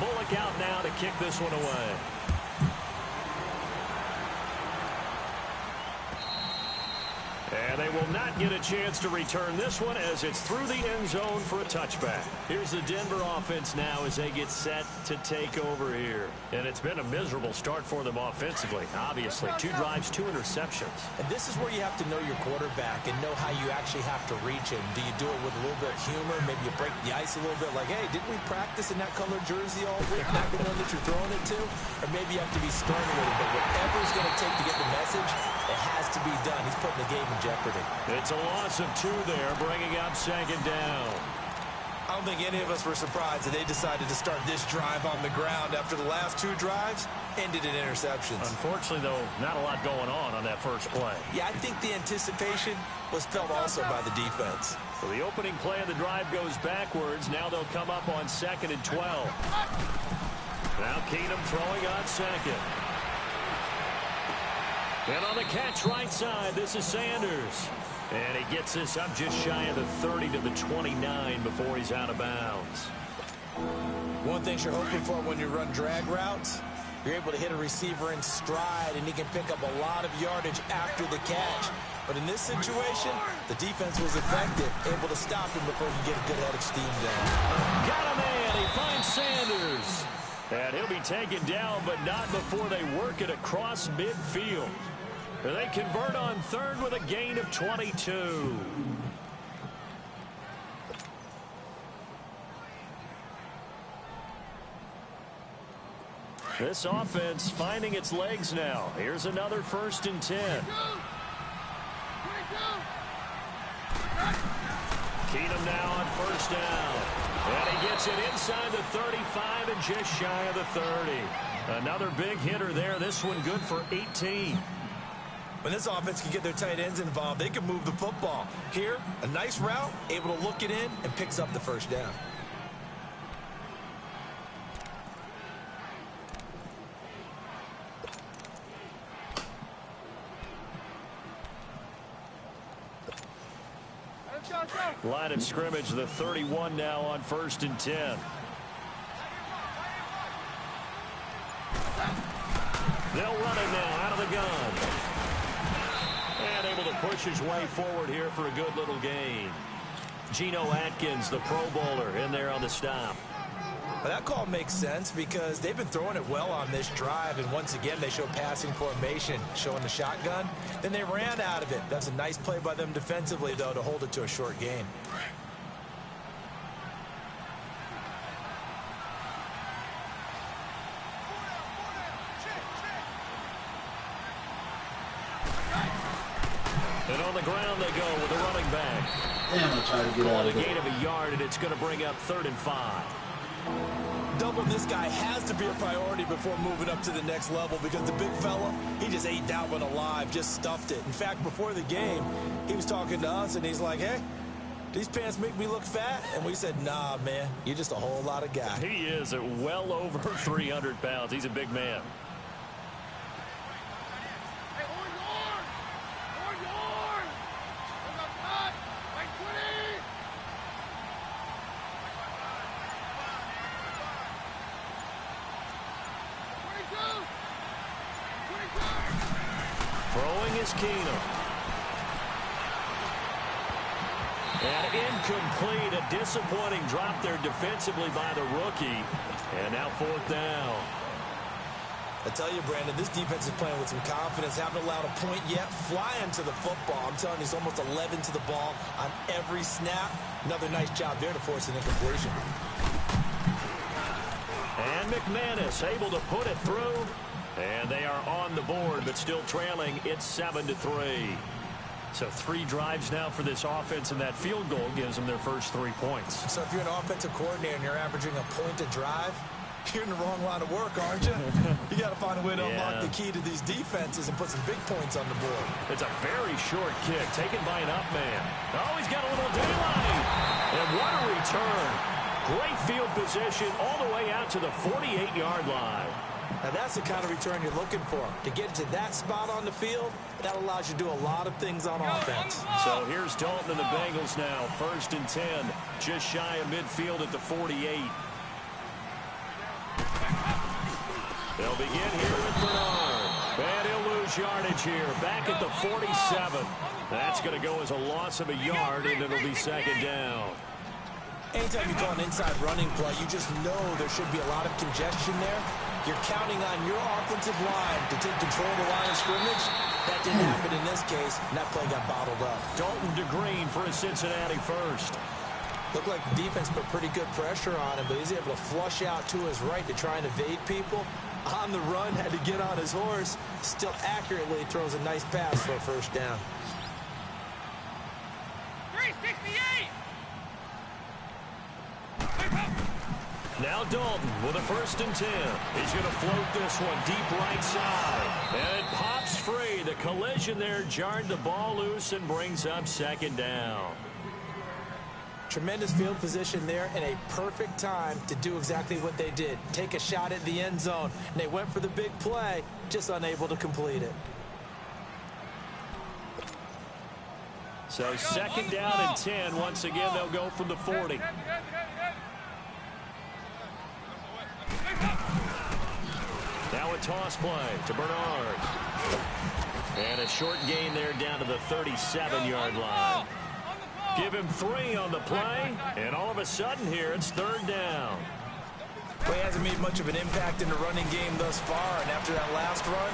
Bullock out now to kick this one away. And they will not get a chance to return this one as it's through the end zone for a touchback. Here's the Denver offense now as they get set to take over here. And it's been a miserable start for them offensively. Obviously, 2 drives, 2 interceptions. And this is where you have to know your quarterback and know how you actually have to reach him. Do you do it with a little bit of humor? Maybe you break the ice a little bit like, hey, didn't we practice in that colored jersey all week? Not the one that you're throwing it to? Or maybe you have to be stern with it. But whatever it's going to take to get the message, it has to be done. He's putting the game in jeopardy. It's a loss of 2 there, bringing up 2nd down. I don't think any of us were surprised that they decided to start this drive on the ground after the last 2 drives ended in interceptions. Unfortunately, though, not a lot going on that first play. Yeah, I think the anticipation was felt also by the defense. So the opening play of the drive goes backwards. Now they'll come up on 2nd and 12. Now Keenum throwing on 2nd. And on the catch right side, this is Sanders. And he gets this up just shy of the 30 to the 29 before he's out of bounds. One thing you're hoping for when you run drag routes, you're able to hit a receiver in stride, and he can pick up a lot of yardage after the catch. But in this situation, the defense was effective, able to stop him before he get a good head of steam down. Got a man. He finds Sanders. And he'll be taken down, but not before they work it across midfield. They convert on 3rd with a gain of 22. This offense finding its legs now. Here's another 1st and 10. Keenum now on 1st down. And he gets it inside the 35 and just shy of the 30. Another big hitter there. This one good for 18. When this offense can get their tight ends involved, they can move the football. Here, a nice route, able to look it in, and picks up the 1st down. Line of scrimmage, the 31 now on 1st and 10. They'll run it now out of the gun. And able to push his way forward here for a good little gain. Geno Atkins, the Pro Bowler, in there on the stop. Well, that call makes sense because they've been throwing it well on this drive, and once again they show passing formation, showing the shotgun. Then they ran out of it. That's a nice play by them defensively, though, to hold it to a short gain. And on the ground they go with a running back. Damn, I tried to get out of a it. gain of a yard, and it's going to bring up 3rd and 5. Doubling this guy has to be a priority before moving up to the next level because the big fella, he just ate that one alive, just stuffed it. In fact, before the game, he was talking to us, and he's like, hey, these pants make me look fat? And we said, nah, man, you're just a whole lot of guy. He is at well over 300 pounds. He's a big man. Throwing is Keenum. And incomplete. A disappointing drop there defensively by the rookie. And now 4th down. I tell you, Brandon, this defense is playing with some confidence. Haven't allowed a point yet. Flying to the football. I'm telling you, he's almost 11 to the ball on every snap. Another nice job there to force an incompletion. And McManus able to put it through. And they are on the board, but still trailing. It's 7-3. So 3 drives now for this offense, and that field goal gives them their first 3 points. So if you're an offensive coordinator and you're averaging a point a drive, you're in the wrong line of work, aren't you? You got to find a way to unlock the key to these defenses and put some big points on the board. It's a very short kick taken by an up man. Oh, he's got a little daylight. And what a return. Great field position all the way out to the 48-yard line. Now, that's the kind of return you're looking for. To get to that spot on the field, that allows you to do a lot of things on offense. So here's Dalton and the Bengals now. 1st and 10, just shy of midfield at the 48. They'll begin here with Bernard. And he'll lose yardage here, back at the 47. That's going to go as a loss of a yard, and it'll be second down. Anytime you call an inside running play, you just know there should be a lot of congestion there. You're counting on your offensive line to take control of the line of scrimmage. That didn't happen in this case, and that play got bottled up. Dalton to Green for a Cincinnati first. Looked like the defense put pretty good pressure on him, but he's able to flush out to his right to try and evade people. On the run, had to get on his horse. Still accurately throws a nice pass for a first down. 368! Now Dalton with a 1st and 10. He's going to float this one deep right side. And it pops free. The collision there jarred the ball loose and brings up second down. Tremendous field position there and a perfect time to do exactly what they did. Take a shot at the end zone. And they went for the big play, just unable to complete it. So second down and 10. Once again, they'll go from the 40. Now a toss play to Bernard. And a short gain there down to the 37-yard line. Give him 3 on the play, and all of a sudden here it's 3rd down. Well, he hasn't made much of an impact in the running game thus far, and after that last run,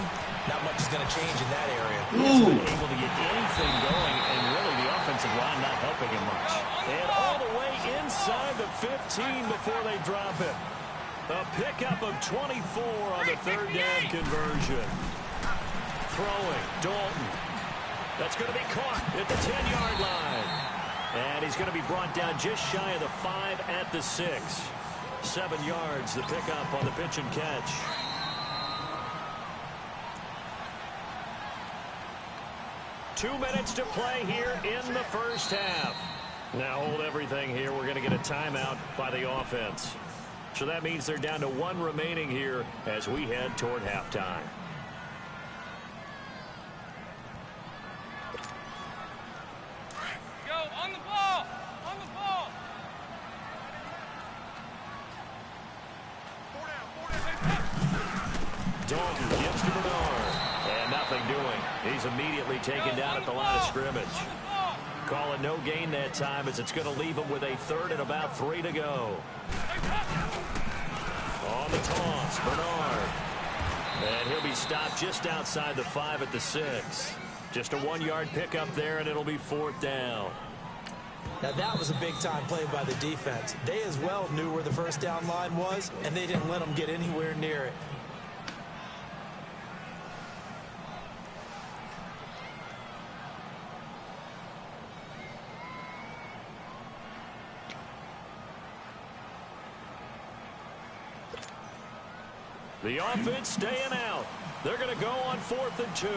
not much is going to change in that area. He's been able to get anything going, and really the offensive line not helping him much. And all the way inside the 15 before they drop it. A pickup of 24 on the 3rd down conversion. Throwing, Dalton. That's going to be caught at the 10-yard line. And he's going to be brought down just shy of the 5 at the 6. 7 yards, the pickup on the pitch and catch. Two minutes to play here in the first half. Now hold everything here. We're going to get a timeout by the offense. So that means they're down to 1 remaining here as we head toward halftime. Go, on the ball! On the ball! 4 down. Dalton gives to Bernard. And nothing doing. He's immediately taken down at the line of scrimmage. Calling no gain that time as it's going to leave him with a 3rd and about 3 to go. On the toss, Bernard. And he'll be stopped just outside the 5 at the 6. Just a 1-yard pickup there, and it'll be 4th down. Now that was a big-time play by the defense. They as well knew where the first down line was, and they didn't let them get anywhere near it. The offense staying out. They're going to go on 4th and 2.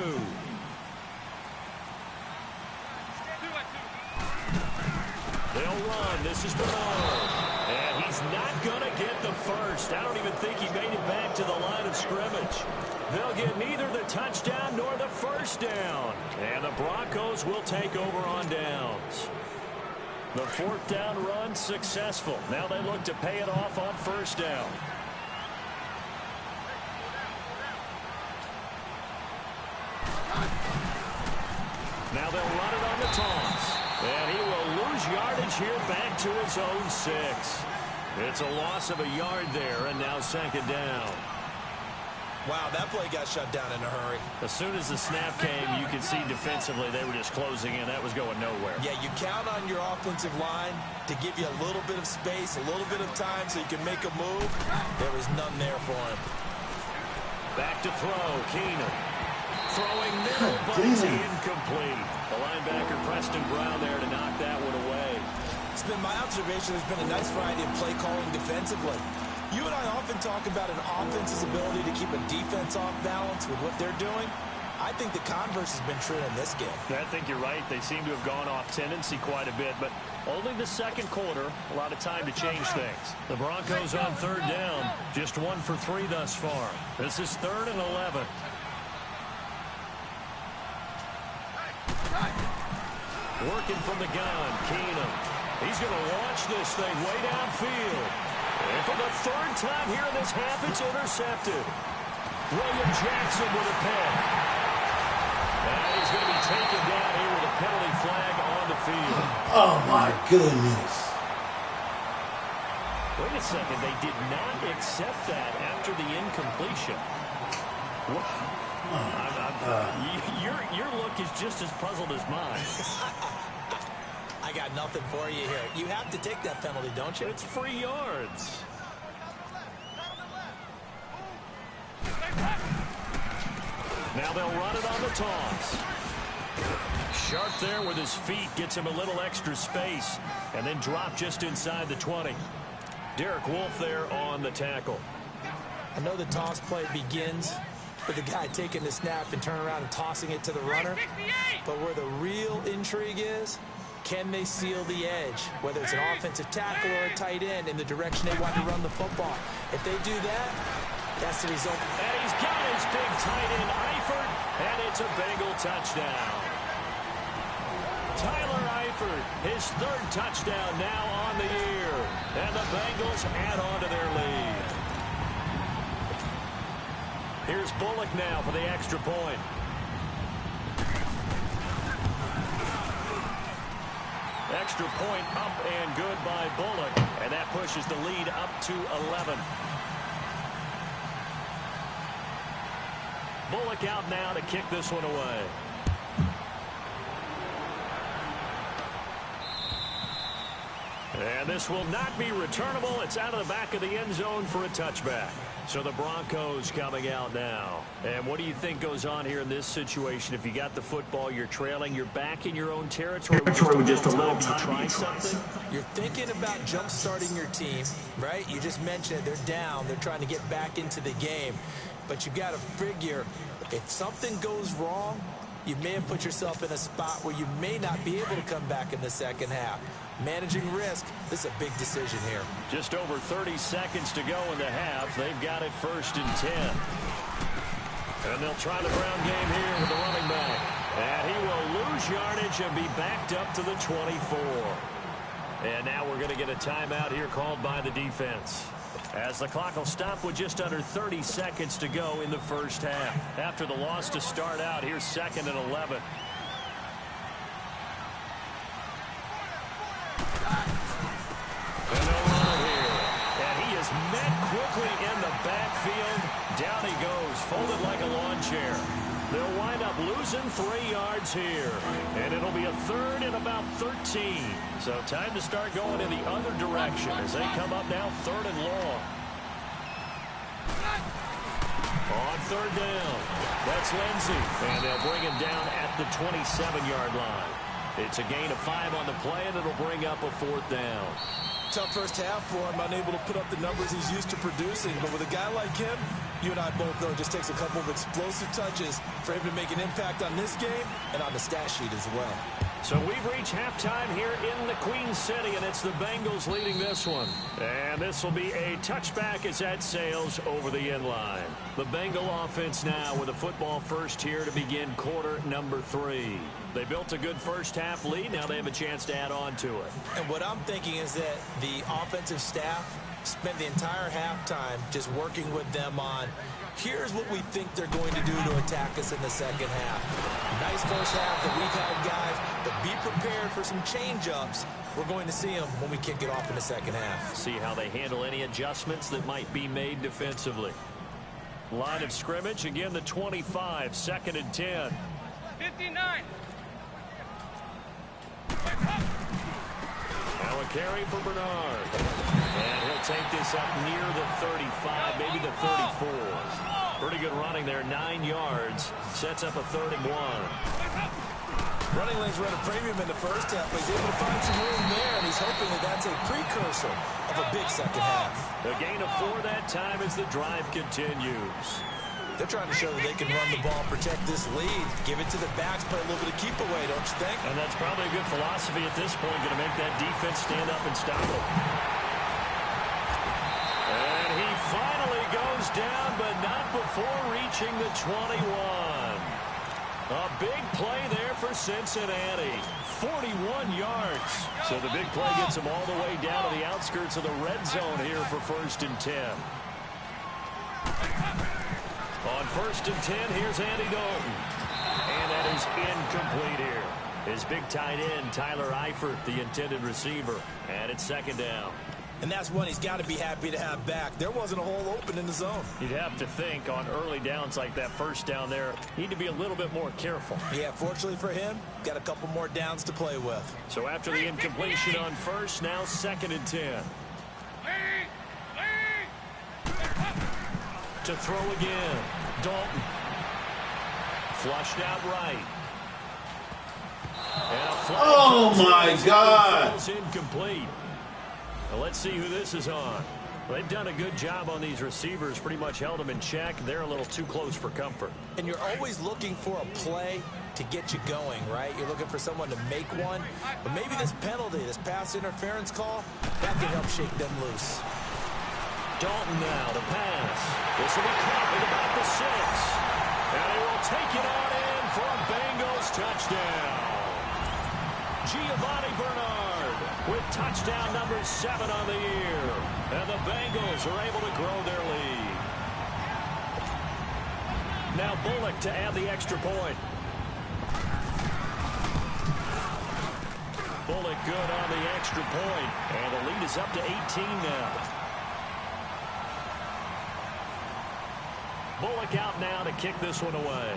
They'll run. This is Bernard. And he's not going to get the first. I don't even think he made it back to the line of scrimmage. They'll get neither the touchdown nor the first down. And the Broncos will take over on downs. The 4th down run successful. Now they look to pay it off on 1st down. Now they'll run it on the toss. And he will lose yardage here back to his own 6. It's a loss of a yard there, and now 2nd down. Wow, that play got shut down in a hurry. As soon as the snap came, you could see defensively they were just closing in. That was going nowhere. Yeah, you count on your offensive line to give you a little bit of space, a little bit of time so you can make a move. There was none there for him. Back to throw, Keenum. Throwing middle, but it's incomplete. The linebacker, Preston Brown, there to knock that one away. It's been my observation there's been a nice variety of play calling defensively. You and I often talk about an offense's ability to keep a defense off balance with what they're doing. I think the converse has been true in this game. I think you're right. They seem to have gone off tendency quite a bit, but only the 2nd quarter, a lot of time to change things. The Broncos on 3rd down, just 1 for 3 thus far. This is 3rd and 11. Working from the gun, Keenum. He's going to launch this thing way downfield. And for the 3rd time here in this half, it's intercepted. William Jackson with a pick. And he's going to be taken down here with a penalty flag on the field. Oh, my goodness. Wait a second. They did not accept that after the incompletion. Your look is just as puzzled as mine. I got nothing for you here. You have to take that penalty, don't you? It's free yards. Now they'll run it on the toss. Sharp there with his feet, gets him a little extra space, and then drop just inside the 20. Derek Wolfe there on the tackle. I know the toss play begins with the guy taking the snap and turning around and tossing it to the runner. But where the real intrigue is, can they seal the edge, whether it's an offensive tackle or a tight end, in the direction they want to run the football? If they do that, that's the result. And he's got his big tight end, Eifert, and it's a Bengal touchdown. Tyler Eifert, his third touchdown now on the year. And the Bengals add on to their lead. Here's Bullock now for the extra point. Extra point up and good by Bullock. And that pushes the lead up to 11. Bullock out now to kick this one away. And this will not be returnable. It's out of the back of the end zone for a touchback. So the Broncos coming out now. And what do you think goes on here in this situation? If you got the football, you're trailing, you're back in your own territory with just a little time to try something? You're thinking about jump-starting your team, right? You just mentioned they're down. They're trying to get back into the game. But you got to figure, if something goes wrong, you may have put yourself in a spot where you may not be able to come back in the second half. Managing risk, this is a big decision here. Just over 30 seconds to go in the half. They've got it 1st and 10. And they'll try the ground game here with the running back. And he will lose yardage and be backed up to the 24. And now we're going to get a timeout here called by the defense, as the clock will stop with just under 30 seconds to go in the first half. After the loss to start out, here's 2nd and 11. And they'll run it here. And he is met quickly in the backfield. Down he goes, folded like a lawn chair. They'll wind up losing 3 yards here. And it'll be a 3rd and about 13. So time to start going in the other direction as they come up now 3rd and long. On 3rd down, that's Lindsey. And they'll bring him down at the 27-yard line. It's a gain of 5 on the play, and it'll bring up a 4th down. Tough first half for him, unable to put up the numbers he's used to producing. But with a guy like him, you and I both know it just takes a couple of explosive touches for him to make an impact on this game and on the stat sheet as well. So we've reached halftime here in the Queen City, and it's the Bengals leading this one. And this will be a touchback as that sails over the end line. The Bengal offense now with a football first here to begin quarter number 3. They built a good first half lead. Now they have a chance to add on to it. And what I'm thinking is that the offensive staff spent the entire halftime just working with them on, here's what we think they're going to do to attack us in the second half. Nice first half that we've had, guys, but be prepared for some change-ups. We're going to see them when we kick it off in the second half. See how they handle any adjustments that might be made defensively. Line of scrimmage, again, the 25, 2nd and 10. 59. Now a carry for Bernard. And he'll take this up near the 35, maybe the 34. Pretty good running there, 9 yards. Sets up a 3rd and 1. Running lanes were at a premium in the first half, but he's able to find some room there, and he's hoping that that's a precursor of a big second half. A gain of 4 that time as the drive continues. They're trying to show that they can run the ball, protect this lead, give it to the backs, play a little bit of keep away, don't you think? And that's probably a good philosophy at this point, going to make that defense stand up and stop it. And he finally goes down, but not before reaching the 21. A big play there for Cincinnati. 41 yards. So the big play gets him all the way down to the outskirts of the red zone here for 1st and 10. On 1st and 10, here's Andy Dalton. And that is incomplete here. His big tight end, Tyler Eifert, the intended receiver. And it's 2nd down. And that's one he's got to be happy to have back. There wasn't a hole open in the zone. You'd have to think on early downs like that 1st down there, need to be a little bit more careful. Yeah, fortunately for him, got a couple more downs to play with. So after the incompletion on 1st, now 2nd and 10. To throw again. Dalton. Flushed out right. And a flag. Oh, my God. Falls incomplete. Well, let's see who this is on. They've done a good job on these receivers, pretty much held them in check. They're a little too close for comfort. And you're always looking for a play to get you going, right? You're looking for someone to make one. But maybe this penalty, this pass interference call, that can help shake them loose. Dalton now to pass. This will be caught at about the 6. And they will take it on in for a Bengals touchdown. Giovanni Bernard with touchdown number 7 on the year. And the Bengals are able to grow their lead. Now Bullock to add the extra point. Bullock good on the extra point. And the lead is up to 18 now. Bullock out now to kick this one away.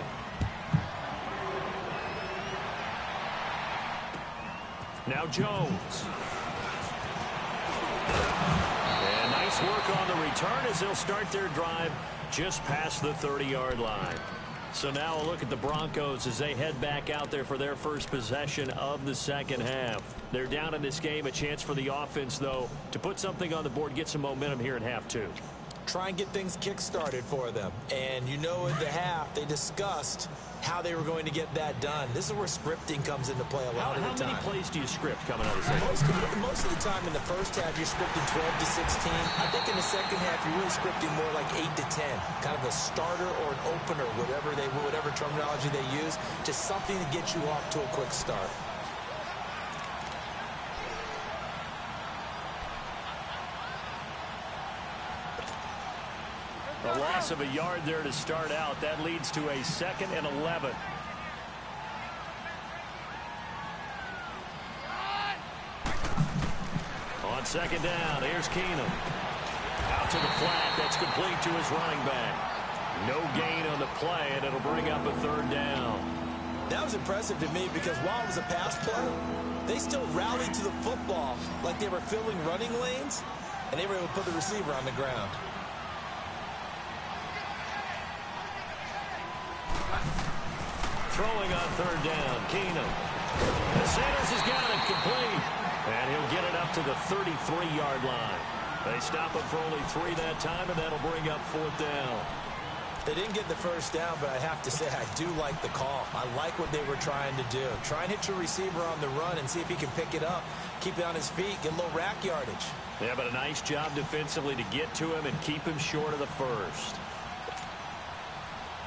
Now Jones. And nice work on the return as they'll start their drive just past the 30-yard line. So now a look at the Broncos as they head back out there for their first possession of the 2nd half. They're down in this game. A chance for the offense, though, to put something on the board, get some momentum here in half 2. Try and get things kick-started for them. And you know in the half, they discussed how they were going to get that done. This is where scripting comes into play a lot of the time. How many plays do you script coming out of the second? Most of the time in the first half, you're scripting 12 to 16. I think in the second half, you're really scripting more like 8 to 10. Kind of a starter or an opener, whatever terminology they use. Just something to get you off to a quick start. A loss of a yard there to start out. That leads to a 2nd and 11. On 2nd down, here's Keenum. Out to the flat. That's complete to his running back. No gain on the play, and it'll bring up a 3rd down. That was impressive to me because while it was a pass play, they still rallied to the football like they were filling running lanes, and they were able to put the receiver on the ground. Throwing on 3rd down, Keenum. And Sanders has got it complete. And he'll get it up to the 33-yard line. They stop him for only 3 that time, and that'll bring up 4th down. They didn't get the first down, but I have to say I do like the call. I like what they were trying to do. Try and hit your receiver on the run and see if he can pick it up. Keep it on his feet, get a little rack yardage. Yeah, but a nice job defensively to get to him and keep him short of the first.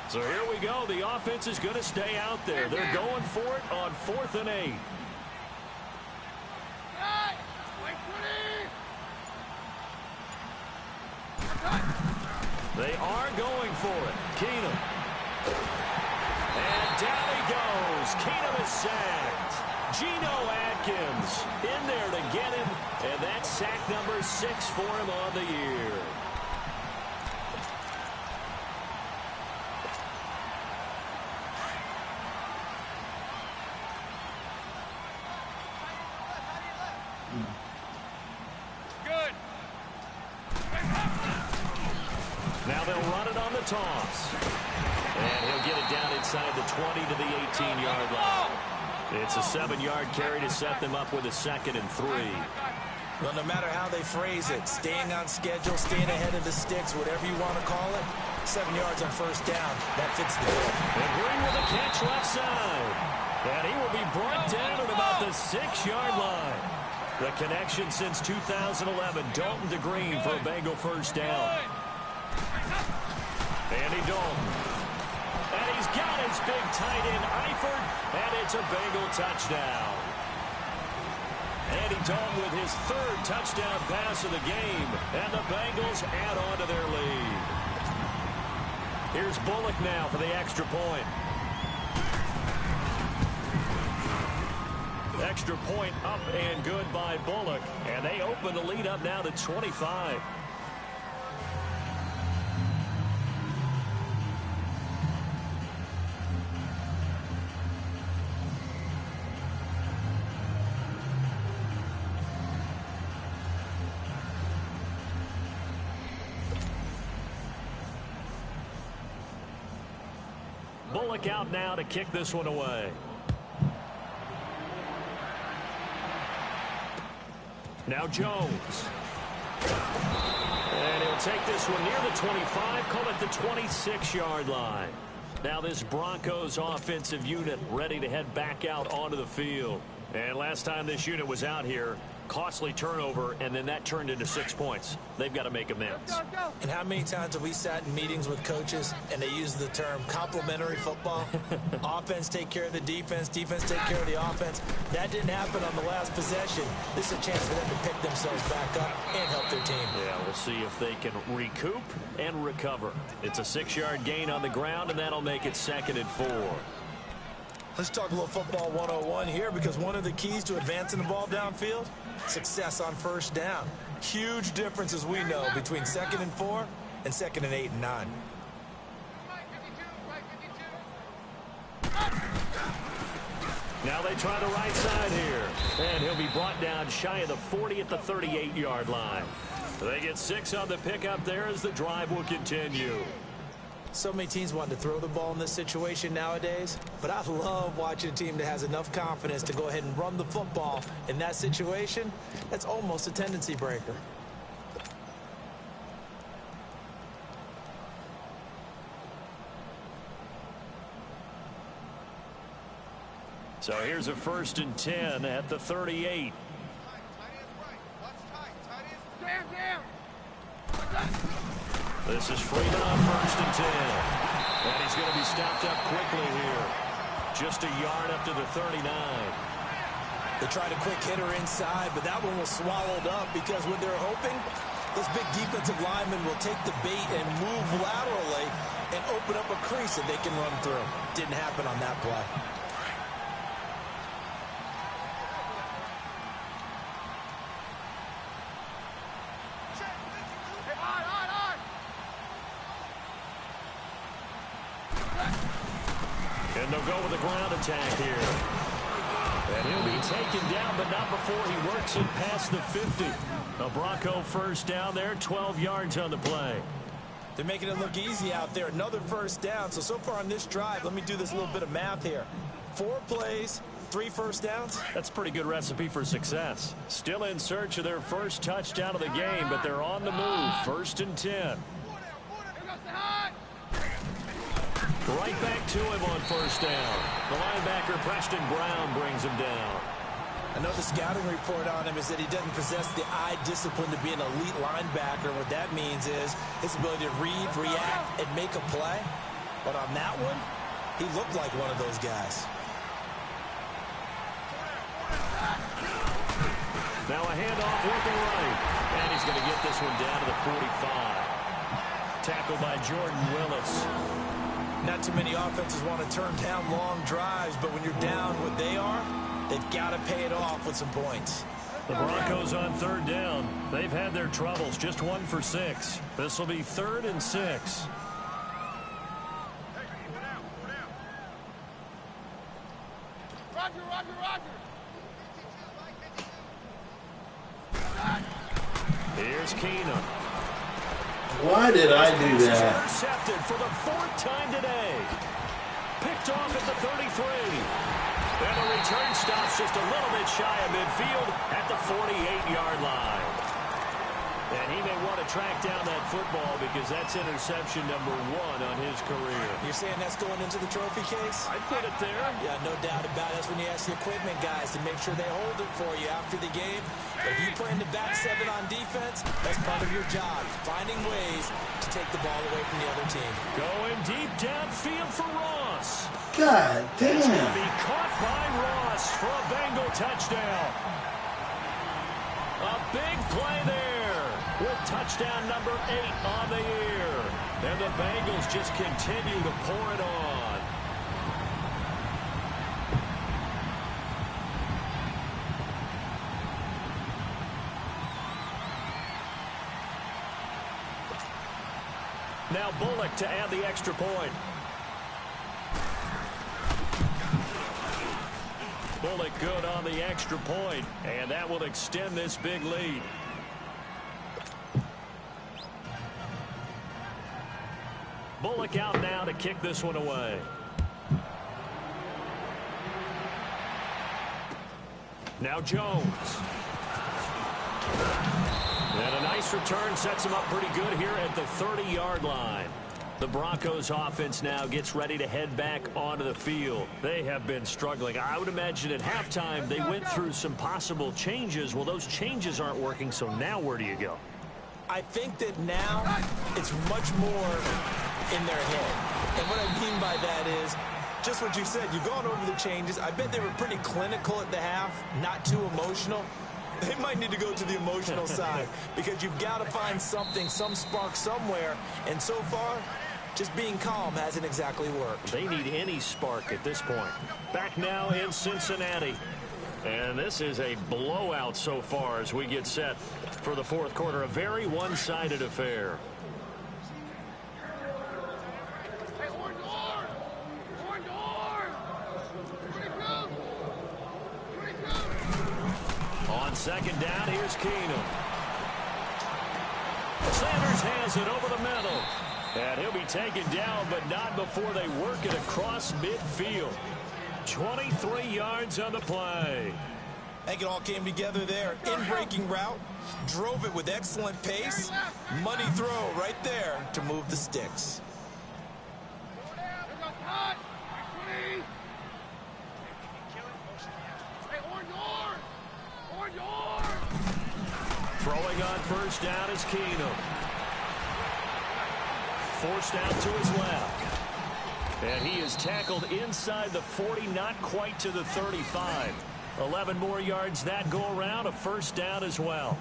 So here we go. The offense is going to stay out there. They're going for it on 4th and 8. They are going for it. Keenum. And down he goes. Keenum is sacked. Geno Atkins in there to get him. And that's sack number 6 for him on the year. Good. Now they'll run it on the toss. And he'll get it down inside the 20 to the 18-yard line. It's a 7-yard carry to set them up with a 2nd and 3. Well, no matter how they phrase it, staying on schedule, staying ahead of the sticks, whatever you want to call it, 7 yards on 1st down, that fits the bill. And Green with a catch left side. And he will be brought down at about the 6-yard line. The connection since 2011, Dalton to Green for a Bengal 1st down. Andy Dalton. And he's got his big tight end, Eifert, and it's a Bengal touchdown. Andy Dalton with his 3rd touchdown pass of the game, and the Bengals add on to their lead. Here's Bullock now for the extra point. Extra point up and good by Bullock. And they open the lead up now to 25. Bullock out now to kick this one away. Now Jones. And he'll take this one near the 25, call it the 26-yard line. Now this Broncos offensive unit ready to head back out onto the field. And last time this unit was out here, costly turnover, and then that turned into 6 points. They've got to make amends. And how many times have we sat in meetings with coaches and they use the term complementary football? Offense take care of the defense, defense take care of the offense. That didn't happen on the last possession. This is a chance for them to pick themselves back up and help their team. Yeah, we'll see if they can recoup and recover. It's a 6-yard gain on the ground, and that'll make it 2nd and 4. Let's talk a little football 101 here, because one of the keys to advancing the ball downfield, success on first down. Huge difference, as we know, between 2nd and 4 and 2nd and 8 and 9. Now they try the right side here. And he'll be brought down shy of the 40 at the 38-yard line. They get 6 on the pickup there as the drive will continue. So many teams want to throw the ball in this situation nowadays, but I love watching a team that has enough confidence to go ahead and run the football in that situation. That's almost a tendency breaker. So here's a 1st and 10 at the 38. This is Freeman on 1st and 10. And he's going to be stopped up quickly here. Just a yard up to the 39. They tried a quick hitter inside, but that one was swallowed up because what they're hoping, this big defensive lineman will take the bait and move laterally and open up a crease that they can run through. Didn't happen on that play. And they'll go with a ground attack here. And he'll be taken down, but not before he works it past the 50. A Bronco 1st down there, 12 yards on the play. They're making it look easy out there. Another 1st down. So far on this drive, let me do this little bit of math here. 4 plays, 3 1st downs. That's a pretty good recipe for success. Still in search of their first touchdown of the game, but they're on the move. 1st and 10. Right back to him on 1st down. The linebacker, Preston Brown, brings him down. I know the scouting report on him is that he doesn't possess the eye discipline to be an elite linebacker. What that means is his ability to read, react, and make a play. But on that one, he looked like one of those guys. Now a handoff looking right. And he's going to get this one down to the 45. Tackled by Jordan Willis. Not too many offenses want to turn down long drives, but when you're down what they are, they've got to pay it off with some points. The Broncos on 3rd down. They've had their troubles, just 1 for 6. This will be 3rd and 6. Roger, Roger, Roger. Here's Keenum. Why did I do that? Intercepted for the 4th time today. Picked off at the 33. And the return stops just a little bit shy of midfield at the 48-yard line. And he may want to track down that football because that's interception number 1 on his career. You're saying that's going into the trophy case? I'd put it there. Yeah, no doubt about it. That's when you ask the equipment guys to make sure they hold it for you after the game. But if you play in the back 7 on defense, that's part of your job, finding ways to take the ball away from the other team. Going deep downfield for Ross. God damn. It's going to be caught by Ross for a Bengal touchdown. A big play there. with touchdown number 8 on the year. And the Bengals just continue to pour it on. Now Bullock to add the extra point. Bullock good on the extra point, and that will extend this big lead. Bullock out now to kick this one away. Now Jones. And a nice return sets him up pretty good here at the 30-yard line. The Broncos offense now gets ready to head back onto the field. They have been struggling. I would imagine at halftime they went through some possible changes. Well, those changes aren't working, so now where do you go? I think that now it's much more in their head. And what I mean by that is just what you said. You've gone over the changes. I bet they were pretty clinical at the half, not too emotional. They might need to go to the emotional side because you've got to find something, some spark somewhere. And so far, just being calm hasn't exactly worked. They need any spark at this point. Back now in Cincinnati. And this is a blowout so far as we get set for the fourth quarter. A very one-sided affair. On second down, here's Keenum. Sanders has it over the middle. And he'll be taken down, but not before they work it across midfield. 23 yards on the play. I think it all came together there. In-breaking route. Drove it with excellent pace. Money throw right there to move the sticks. Throwing on first down is Keenum. Forced out to his left. And he is tackled inside the 40, not quite to the 35. 11 more yards that go around, a first down as well.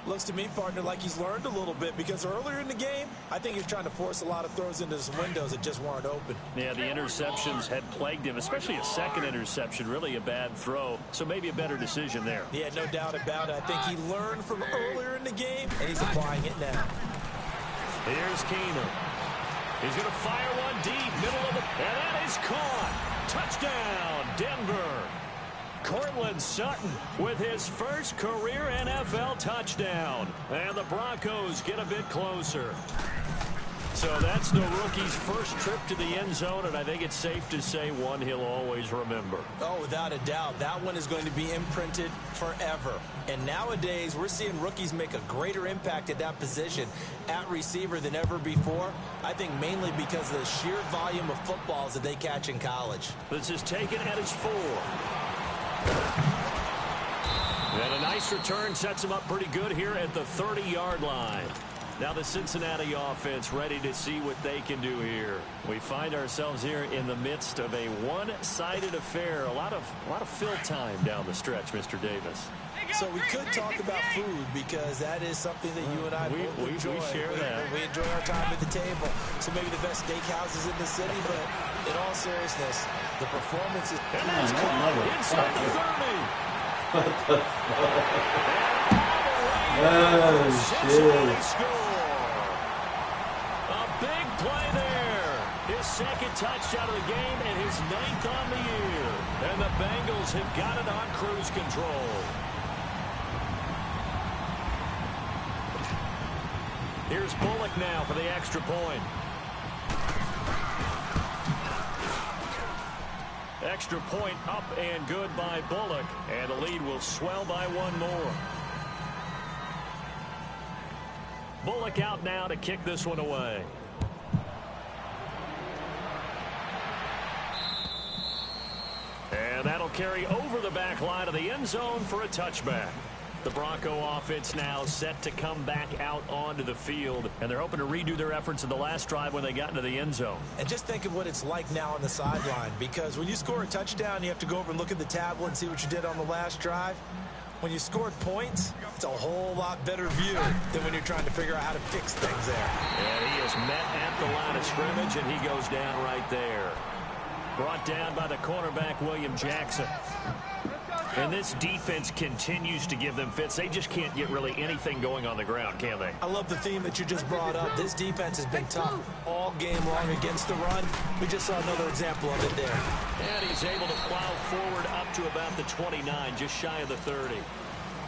Looks to me, partner, like he's learned a little bit because earlier in the game, I think he was trying to force a lot of throws into some windows that just weren't open. Yeah, the interceptions had plagued him, especially a second interception, really a bad throw. So maybe a better decision there. Yeah, no doubt about it. I think he learned from earlier in the game, and he's applying it now. Here's Keenum. He's going to fire one deep, middle of the... And that is caught. Touchdown, Denver. Cortland Sutton with his first career NFL touchdown. And the Broncos get a bit closer. So that's the rookie's first trip to the end zone, and I think it's safe to say one he'll always remember. Oh, without a doubt. That one is going to be imprinted forever. And nowadays, we're seeing rookies make a greater impact at that position at receiver than ever before. I think mainly because of the sheer volume of footballs that they catch in college. This is taken at his 4. And a nice return sets him up pretty good here at the 30-yard line. Now the Cincinnati offense ready to see what they can do here. We find ourselves here in the midst of a one-sided affair. A lot of fill time down the stretch, Mr. Davis. So we could talk about food because that is something that you and I both enjoy. We share that. We enjoy our time at the table. So maybe the best steakhouses in the city, but in all seriousness, the performance is... And that's caught inside the 30. What the fuck? Oh, shit. A big play there. His second touchdown of the game and his 9th on the year. And the Bengals have got it on cruise control. Here's Bullock now for the extra point. Extra point up and good by Bullock. And the lead will swell by one more. Bullock out now to kick this one away. And that'll carry over the back line of the end zone for a touchback. The Bronco offense now set to come back out onto the field, and they're hoping to redo their efforts in the last drive when they got into the end zone. And just think of what it's like now on the sideline, because when you score a touchdown, you have to go over and look at the tablet and see what you did on the last drive. When you scored points, it's a whole lot better view than when you're trying to figure out how to fix things there. And he is met at the line of scrimmage, and he goes down right there. Brought down by the cornerback, William Jackson. And this defense continues to give them fits. They just can't get really anything going on the ground, can they? I love the theme that you just brought up. This defense has been tough all game long against the run. We just saw another example of it there. And he's able to plow forward up to about the 29, just shy of the 30.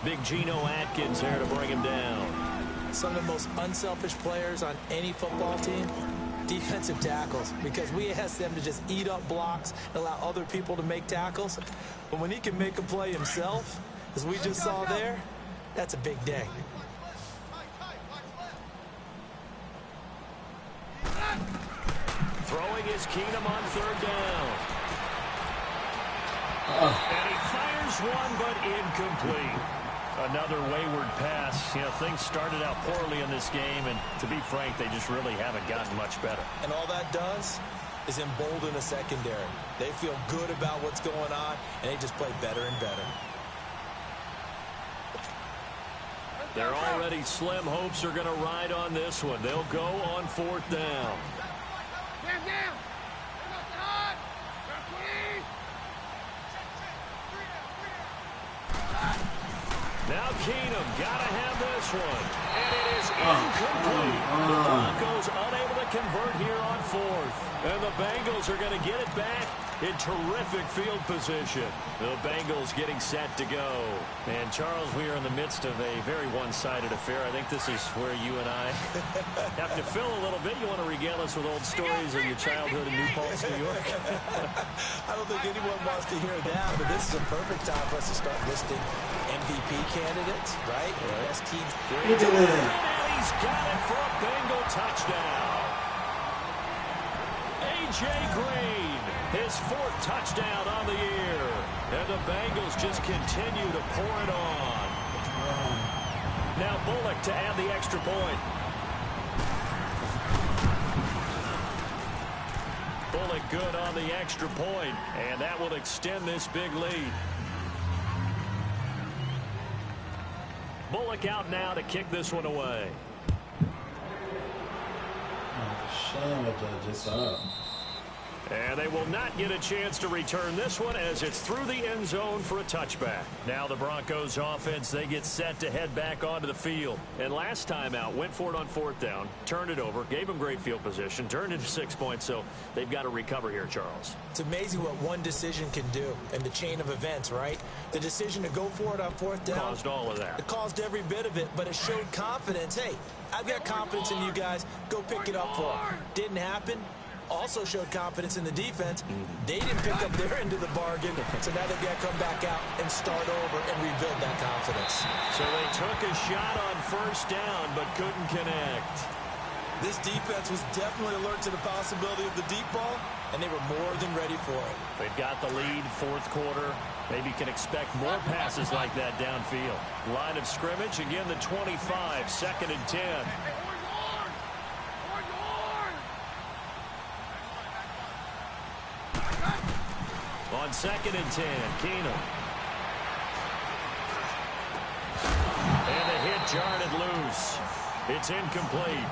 Big Geno Atkins there to bring him down. Some of the most unselfish players on any football team, defensive tackles, because we ask them to just eat up blocks and allow other people to make tackles. But when he can make a play himself, as we just saw there, that's a big day. Throwing is Keenum on third down. And he fires one, but incomplete. Another wayward pass. You know, things started out poorly in this game, and to be frank, they just really haven't gotten much better. And all that does is embolden a secondary. They feel good about what's going on, and they just play better and better. Their already slim hopes are going to ride on this one. They'll go on fourth down. Down. Now Keenum got to have this one. And it is incomplete. The Broncos unable to convert here on fourth. And the Bengals are going to get it back in terrific field position. The Bengals getting set to go. And Charles, we are in the midst of a very one-sided affair. I think this is where you and I have to fill a little bit. You want to regale us with old stories of your childhood in New Paltz, New York? I don't think anyone wants to hear that, but this is a perfect time for us to start listing MVP candidates, right? Best teams. And he's got it for a Bengal touchdown. A.J. Green, his fourth touchdown on the year. And the Bengals just continue to pour it on. Now Bullock to add the extra point. Bullock good on the extra point, and that will extend this big lead. Bullock out now to kick this one away. And they will not get a chance to return this one as it's through the end zone for a touchback. Now the Broncos offense, they get set to head back onto the field. And last time out, went for it on fourth down, turned it over, gave them great field position, turned into 6 points, so they've got to recover here, Charles. It's amazing what one decision can do in the chain of events, right? The decision to go for it on fourth down Caused all of that. It caused every bit of it, but it showed confidence. Hey, I've got confidence in you guys. Go pick it up for them. Didn't happen. Also showed confidence in the defense. They didn't pick up their end of the bargain, so now they've got to come back out and start over and rebuild that confidence. So they took a shot on first down, but couldn't connect. This defense was definitely alert to the possibility of the deep ball, and they were more than ready for it. They've got the lead, fourth quarter. Maybe can expect more passes like that downfield. Line of scrimmage, again the 25, 2nd and 10. On 2nd and 10, Keenum. And the hit jarred it loose. It's incomplete.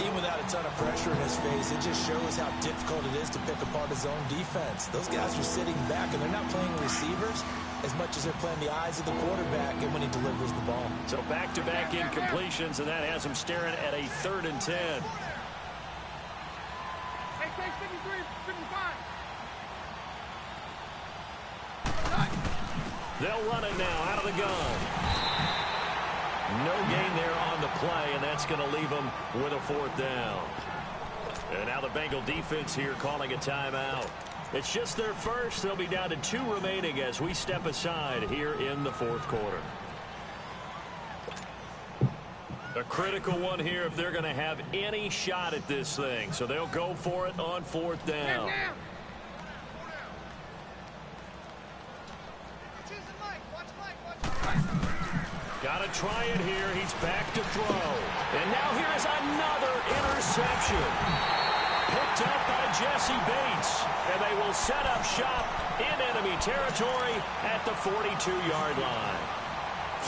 Even without a ton of pressure in his face, it just shows how difficult it is to pick apart his own defense. Those guys are sitting back, and they're not playing receivers as much as they're playing the eyes of the quarterback and when he delivers the ball. So back-to-back incompletions, and that has him staring at a 3rd and 10. Hey, 53, 55. They'll run it now out of the gun. No gain there on the play, and that's going to leave them with a 4th down. And now the Bengal defense here calling a timeout. It's just their first. They'll be down to 2 remaining as we step aside here in the 4th quarter. A critical one here if they're going to have any shot at this thing. So they'll go for it on 4th down. Got to try it here. He's back to throw. And now here is another interception. Picked up by Jesse Bates. And they will set up shop in enemy territory at the 42-yard line.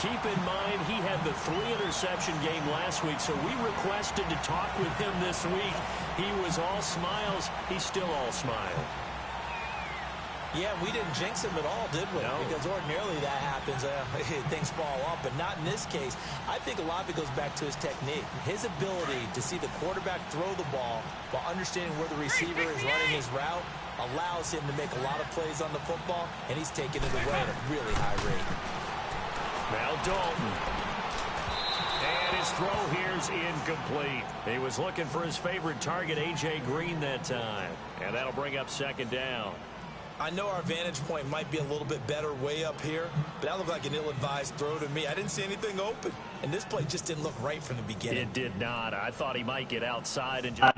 Keep in mind, he had the 3-interception game last week, so we requested to talk with him this week. He was all smiles. He's still all smile. Yeah, we didn't jinx him at all, did we? No. Because ordinarily that happens. Things fall off, but not in this case. I think a lot of it goes back to his technique. His ability to see the quarterback throw the ball while understanding where the receiver is running his route allows him to make a lot of plays on the football, and he's taking it away at a really high rate. Now Dalton. And his throw here's incomplete. He was looking for his favorite target, A.J. Green, that time. And that'll bring up second down. I know our vantage point might be a little bit better way up here, but that looked like an ill-advised throw to me. I didn't see anything open, and this play just didn't look right from the beginning. It did not. I thought he might get outside and just